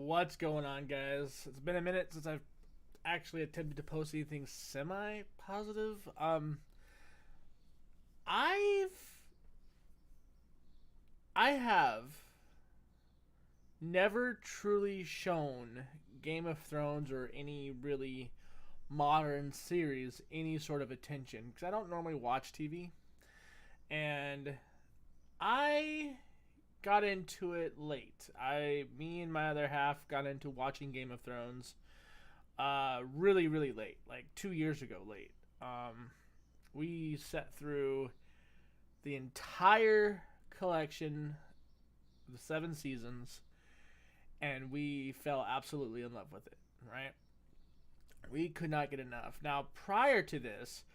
What's going on, guys? It's been a minute since I've actually attempted to post anything semi-positive. I've I have never truly shown Game of Thrones or any really modern series any sort of attention because I don't normally watch TV, and I got into it late. Me and my other half got into watching Game of Thrones really, really late, like 2 years ago late. We set through the entire collection, the 7 seasons, and we fell absolutely in love with it, right? We could not get enough. Now, prior to this,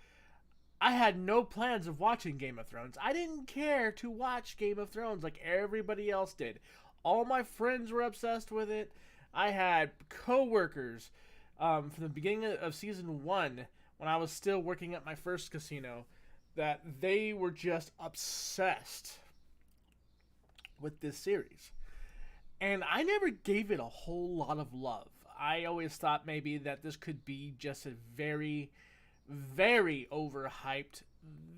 I had no plans of watching Game of Thrones. I didn't care to watch Game of Thrones like everybody else did. All my friends were obsessed with it. I had coworkers from the beginning of season one, when I was still working at my first casino, that they were just obsessed with this series. And I never gave it a whole lot of love. I always thought maybe that this could be just a very, very overhyped,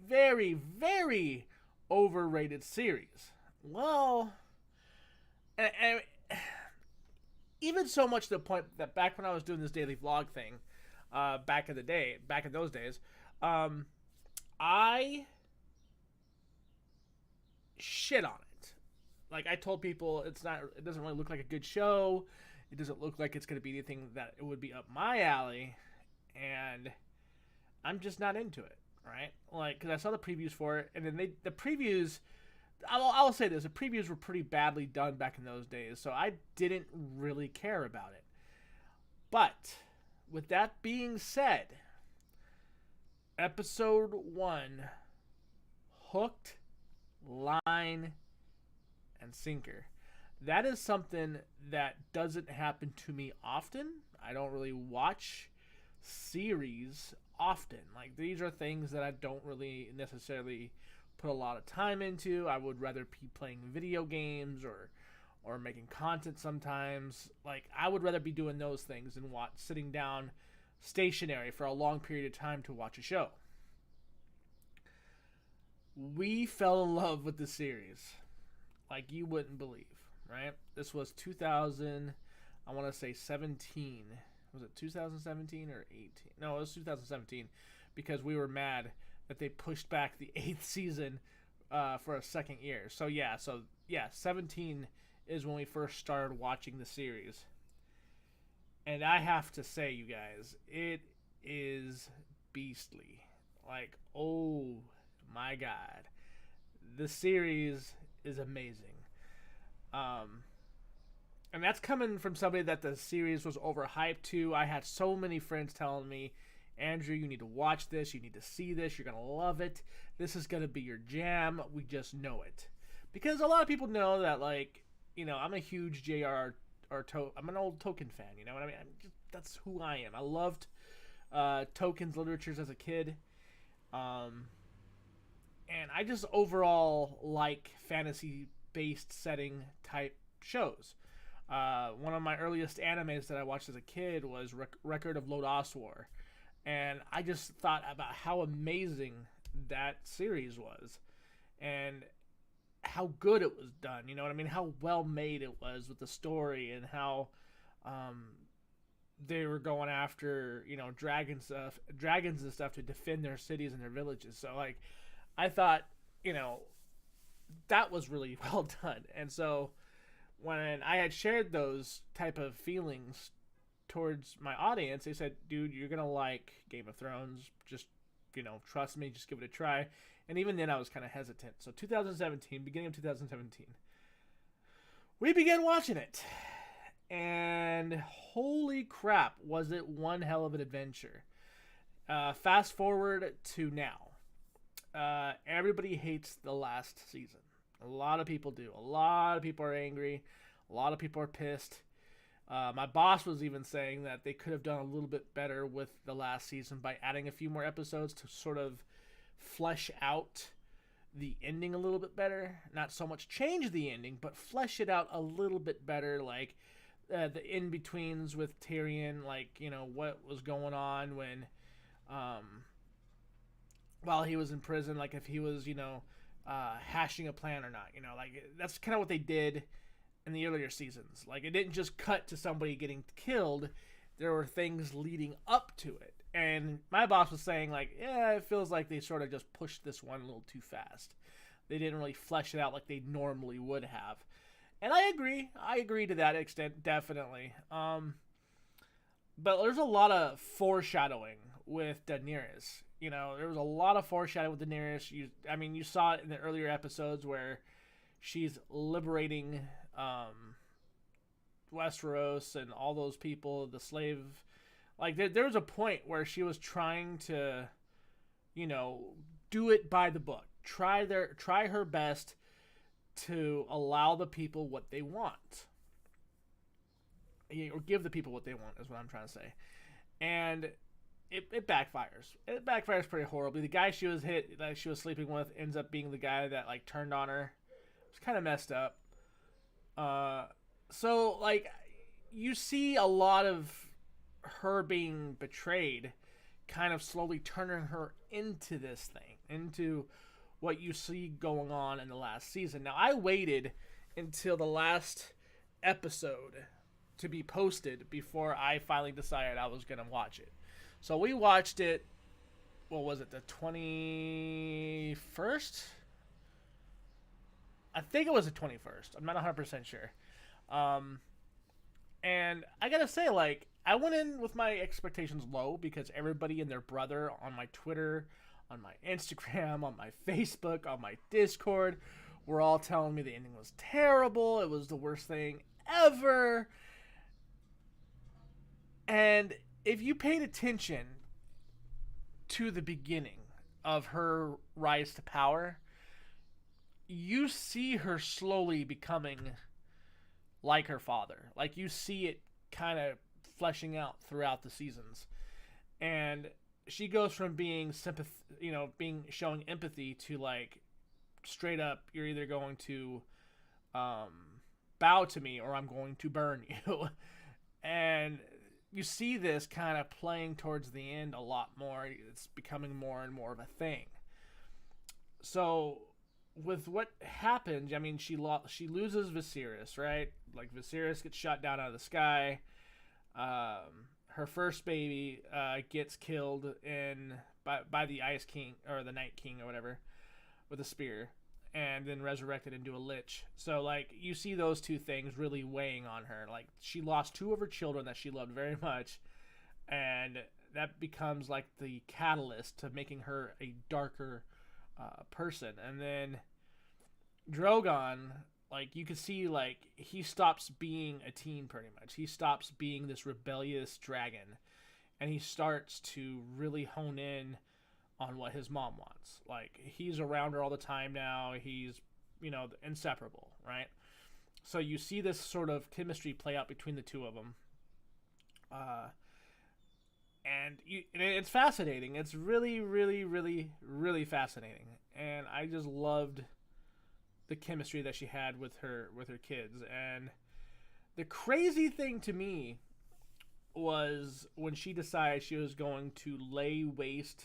very, very overrated series. Well, and even so much to the point that back when I was doing this daily vlog thing, back in those days, I shit on it. Like, I told people it doesn't really look like a good show. It doesn't look like it's going to be anything that it would be up my alley, and I'm just not into it, right? Like, because I saw the previews for it, and then the previews. I'll say this: the previews were pretty badly done back in those days, so I didn't really care about it. But with that being said, episode 1, hooked, line, and sinker. That is something that doesn't happen to me often. I don't really watch series often. Like, these are things that I don't really necessarily put a lot of time into. I would rather be playing video games or making content sometimes. Like, I would rather be doing those things than sitting down stationary for a long period of time to watch a show. We fell in love with the series like you wouldn't believe, right? This was 2000, I want to say 17. Was it 2017 or 18? No, it was 2017, because we were mad that they pushed back the 8th season for a second year. So yeah, 17 is when we first started watching the series. And I have to say, you guys, it is beastly. Like, oh my god. The series is amazing. And that's coming from somebody that the series was overhyped to. I had so many friends telling me, Andrew, you need to watch this. You need to see this. You're going to love it. This is going to be your jam. We just know it. Because a lot of people know that, like, I'm a huge I'm an old Tolkien fan, you know what I mean? That's who I am. I loved Tolkien's literatures as a kid. And I just overall like fantasy-based setting type shows. One of my earliest animes that I watched as a kid was Record of Lodoswar. And I just thought about how amazing that series was. And how good it was done, you know what I mean? How well made it was with the story, and how they were going after, dragons and stuff to defend their cities and their villages. So, like, I thought, that was really well done. And so when I had shared those type of feelings towards my audience, they said, dude, you're gonna like Game of Thrones, just trust me, just give it a try. And even then I was kind of hesitant. So 2017, beginning of 2017, we began watching it, and holy crap, was it one hell of an adventure. Fast forward to now, everybody hates the last season. A lot of people do. A lot of people are angry. A lot of people are pissed. My boss was even saying that they could have done a little bit better with the last season by adding a few more episodes to sort of flesh out the ending a little bit better. Not so much change the ending, but flesh it out a little bit better. Like, the in betweens with Tyrion, like what was going on when um, while he was in prison, like if he was hashing a plan or not. Like that's kind of what they did in the earlier seasons. Like it didn't just cut to somebody getting killed. There were things leading up to it. And my boss was saying like, yeah, it feels like they sort of just pushed this one a little too fast. They didn't really flesh it out like they normally would have. And I agree. I agree to that extent, definitely. But there's a lot of foreshadowing with Daenerys. There was a lot of foreshadowing with Daenerys. You saw it in the earlier episodes where she's liberating Westeros and all those people, the slave. Like there was a point where she was trying to, do it by the book. Try her best to allow the people what they want, or give the people what they want is what I'm trying to say. And it backfires. It backfires pretty horribly. The guy that she was sleeping with ends up being the guy that like turned on her. It's kind of messed up. So like you see a lot of her being betrayed, kind of slowly turning her into this thing, into what you see going on in the last season. Now I waited until the last episode to be posted before I finally decided I was gonna watch it. So we watched it. What was it? The 21st? I think it was the 21st. I'm not 100% sure. And I gotta say, like, I went in with my expectations low because everybody and their brother on my Twitter, on my Instagram, on my Facebook, on my Discord were all telling me the ending was terrible. It was the worst thing ever. And if you paid attention to the beginning of her rise to power, you see her slowly becoming like her father. Like you see it kind of fleshing out throughout the seasons. And she goes from being showing empathy to like straight up, you're either going to bow to me or I'm going to burn you. And you see this kind of playing towards the end a lot more. It's becoming more and more of a thing. So with what happens, I mean, she loses Viserys, right? Like Viserys gets shot down out of the sky. Her first baby gets killed by the Ice King or the Night King or whatever with a spear, and then resurrected into a lich. So like you see those two things really weighing on her. Like she lost two of her children that she loved very much, and that becomes like the catalyst to making her a darker person. And then Drogon, like you can see, like he stops being a teen pretty much. He stops being this rebellious dragon, and he starts to really hone in on what his mom wants. Like he's around her all the time now. He's inseparable, right? So you see this sort of chemistry play out between the two of them. And it's fascinating. It's really, really, really, really fascinating. And I just loved the chemistry that she had with her kids. And the crazy thing to me was when she decided she was going to lay waste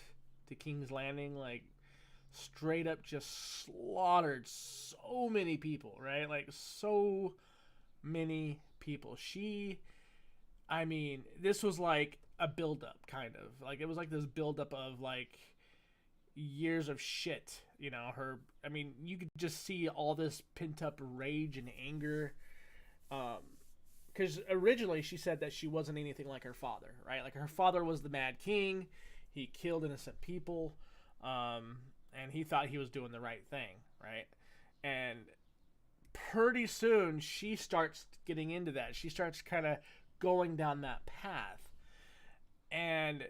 to King's Landing, like straight up just slaughtered so many people, right? Like so many people. This was like a buildup, kind of. Like it was like this buildup of like years of shit, you could just see all this pent up rage and anger. Because originally she said that she wasn't anything like her father, right? Like her father was the Mad King. He killed innocent people, and he thought he was doing the right thing, right? And pretty soon she starts getting into that. She starts kind of going down that path. And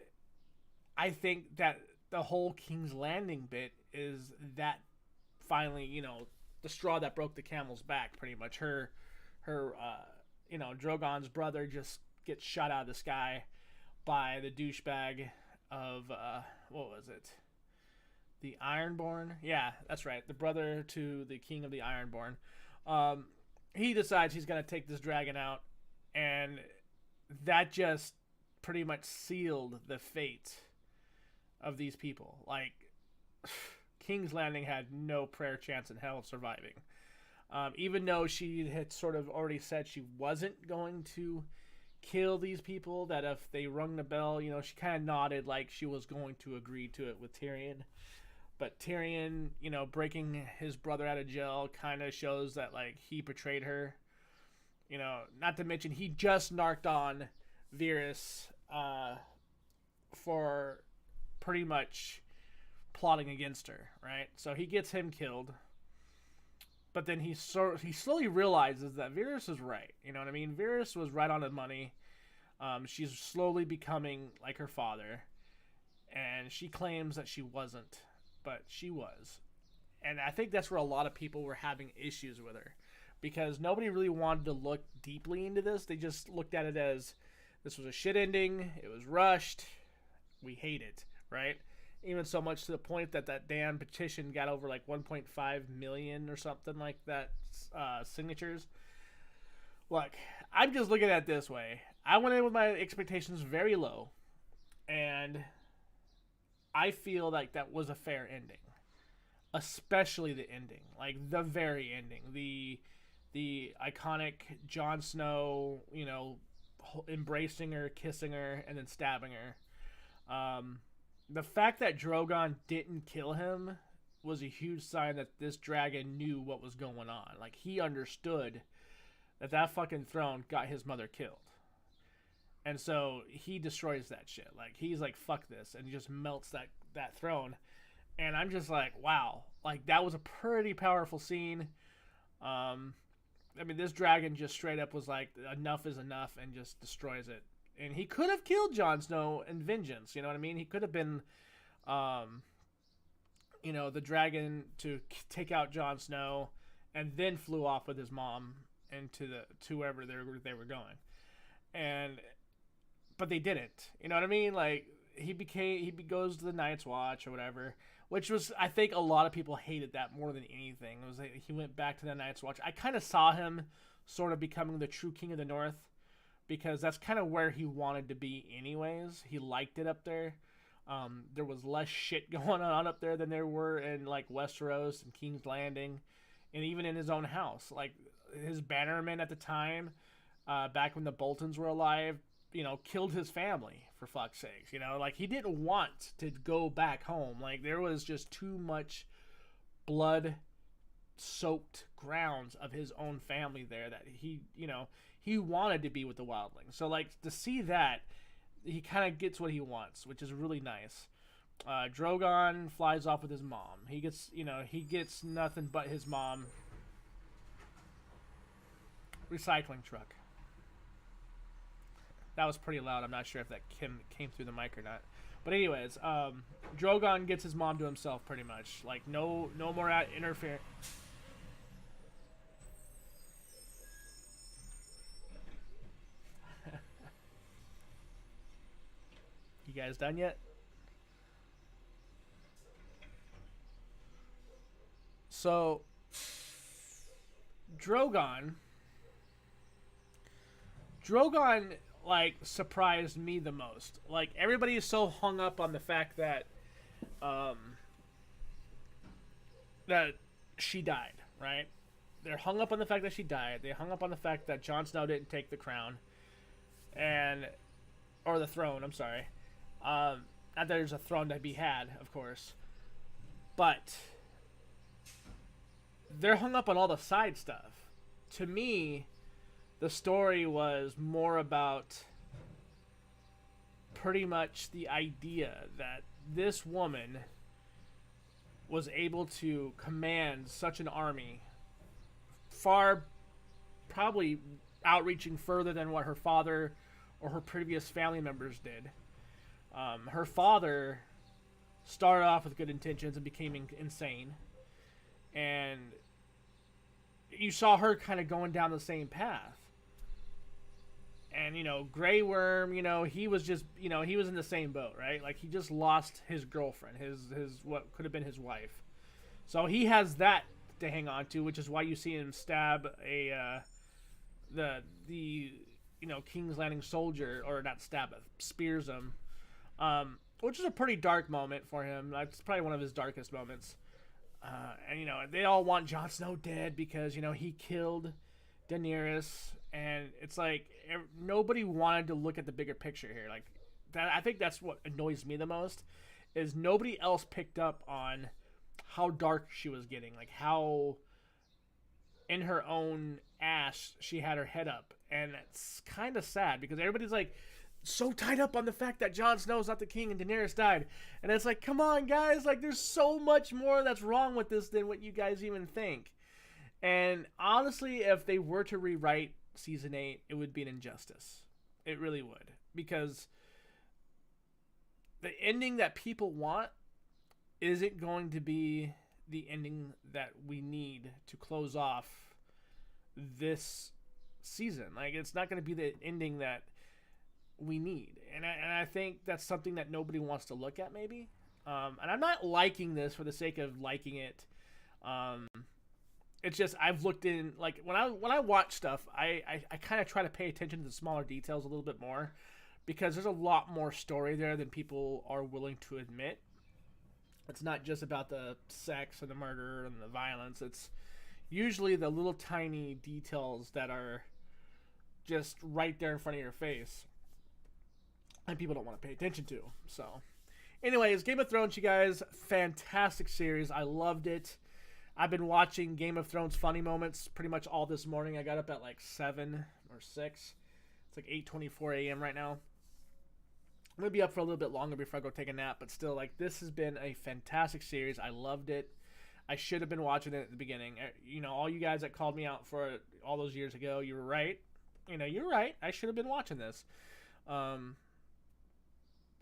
I think that the whole King's Landing bit is that finally, the straw that broke the camel's back, pretty much. Her Drogon's brother just gets shot out of the sky by the douchebag of, what was it? The Ironborn? Yeah, that's right. The brother to the king of the Ironborn. He decides he's going to take this dragon out And that just pretty much sealed the fate of these people. Like, King's Landing had no prayer chance in hell of surviving. Even though she had sort of already said she wasn't going to kill these people, that if they rung the bell, she kind of nodded like she was going to agree to it with Tyrion. But Tyrion, breaking his brother out of jail kind of shows that, like, he betrayed her. Not to mention he just narked on Varys for pretty much plotting against her, right? So he gets him killed. But then he slowly realizes that Varys is right. You know what I mean? Varys was right on the money. She's slowly becoming like her father. And she claims that she wasn't, but she was. And I think that's where a lot of people were having issues with her. Because nobody really wanted to look deeply into this. They just looked at it as, this was a shit ending. It was rushed. We hate it, right? Even so much to the point that damn petition got over like 1.5 million or something like that signatures. Look, I'm just looking at it this way. I went in with my expectations very low, and I feel like that was a fair ending. Especially the ending, like the very ending, the iconic Jon Snow, embracing her, kissing her, and then stabbing her. The fact that Drogon didn't kill him was a huge sign that this dragon knew what was going on. Like, he understood that fucking throne got his mother killed. And so he destroys that shit. Like, he's like, fuck this, and he just melts that throne. And I'm just like, wow. Like, that was a pretty powerful scene. This dragon just straight up was like, enough is enough, and just destroys it. And he could have killed Jon Snow in vengeance, you know what I mean? He could have been, the dragon to take out Jon Snow, and then flew off with his mom into to wherever they were going. But they didn't, you know what I mean? Like, he goes to the Night's Watch or whatever, which was, I think a lot of people hated that more than anything. It was like he went back to the Night's Watch. I kind of saw him sort of becoming the true king of the North, because that's kind of where he wanted to be anyways. He liked it up there. There was less shit going on up there than there were in, like, Westeros and King's Landing, and even in his own house. Like, his bannermen at the time, back when the Boltons were alive, killed his family, for fuck's sakes. Like, he didn't want to go back home. Like, there was just too much blood-soaked grounds of his own family there that he wanted to be with the wildlings. So, like, to see that, he kind of gets what he wants, which is really nice. Drogon flies off with his mom. He gets nothing but his mom. Recycling truck. That was pretty loud. I'm not sure if that came through the mic or not. But anyways, Drogon gets his mom to himself pretty much. Like, no more interference. You guys done yet? So, Drogon, like, surprised me the most. Like, everybody is so hung up on the fact that that she died, right? They're hung up on the fact that she died. They hung up on the fact that Jon Snow didn't take the crown, or the throne. I'm sorry. Not that there's a throne to be had, of course, but they're hung up on all the side stuff. To me, the story was more about pretty much the idea that this woman was able to command such an army, far, probably outreaching further than what her father or her previous family members did. Her father started off with good intentions and became insane. And you saw her kind of going down the same path. And, Grey Worm, he was just, he was in the same boat, right? Like, he just lost his girlfriend, his what could have been his wife. So he has that to hang on to, which is why you see him stab the King's Landing soldier, or not stab it, spears him, which is a pretty dark moment for him. That's probably one of his darkest moments. And they all want Jon Snow dead because he killed Daenerys, and it's like nobody wanted to look at the bigger picture here. Like that, I think that's what annoys me the most, is nobody else picked up on how dark she was getting, like how in her own ass she had her head up, and it's kind of sad because everybody's like so tied up on the fact that Jon Snow's not the king and Daenerys died, and it's like, come on guys, like there's so much more that's wrong with this than what you guys even think. And honestly, if they were to rewrite season 8, it would be an injustice. It really would, because the ending that people want isn't going to be the ending that we need to close off this season. Like, it's not going to be the ending that we need, and I think that's something that nobody wants to look at, maybe. And I'm not liking this for the sake of liking it. It's just I've looked in, like when I watch stuff, I kind of try to pay attention to the smaller details a little bit more, because there's a lot more story there than people are willing to admit. It's not just about the sex and the murder and the violence. It's usually the little tiny details that are just right there in front of your face, and people don't want to pay attention to. So anyways, Game of Thrones, you guys, fantastic series. I loved it. I've been watching Game of Thrones funny moments pretty much all this morning. I got up at like 7 or 6. It's like 8:24 a.m. right now. I'm going to be up for a little bit longer before I go take a nap, but still, like, this has been a fantastic series. I loved it. I should have been watching it at the beginning. All you guys that called me out for it all those years ago, you were right. You're right. I should have been watching this.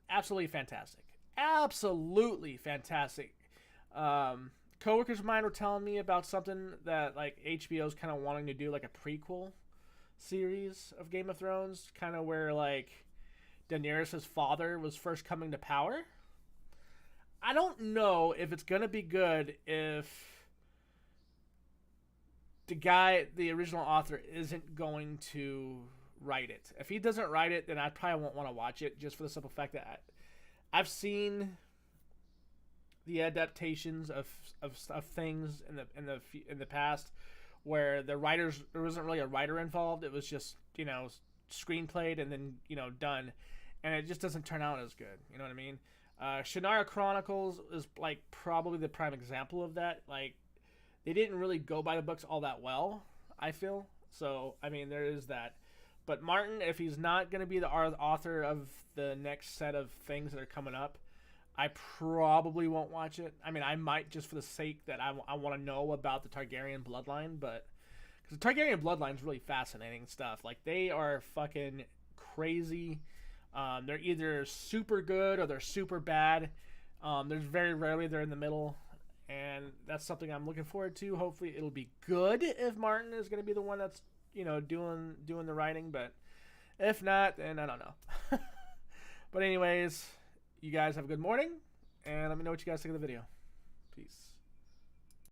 Absolutely fantastic. Absolutely fantastic. Coworkers of mine were telling me about something that, like, HBO's kind of wanting to do, like a prequel series of Game of Thrones, kind of where, like, Daenerys' father was first coming to power. I don't know if it's going to be good if the original author, isn't going to write it. If he doesn't write it, then I probably won't want to watch it, just for the simple fact that I've seen the adaptations of things in the past where there wasn't really a writer involved. It was just screenplayed and then done, and it just doesn't turn out as good. You know what I mean? Shannara Chronicles is like probably the prime example of that. Like, they didn't really go by the books all that well, I feel. So I mean, there is that. But Martin, if he's not going to be the author of the next set of things that are coming up, I probably won't watch it. I mean, I might, just for the sake that I want to know about the Targaryen bloodline, but because the Targaryen bloodline is really fascinating stuff. Like, they are fucking crazy. They're either super good or they're super bad. There's very rarely they're in the middle, and that's something I'm looking forward to. Hopefully, it'll be good if Martin is going to be the one that's doing the writing, but if not, then I don't know. But anyways, you guys have a good morning, and let me know what you guys think of the video. Peace.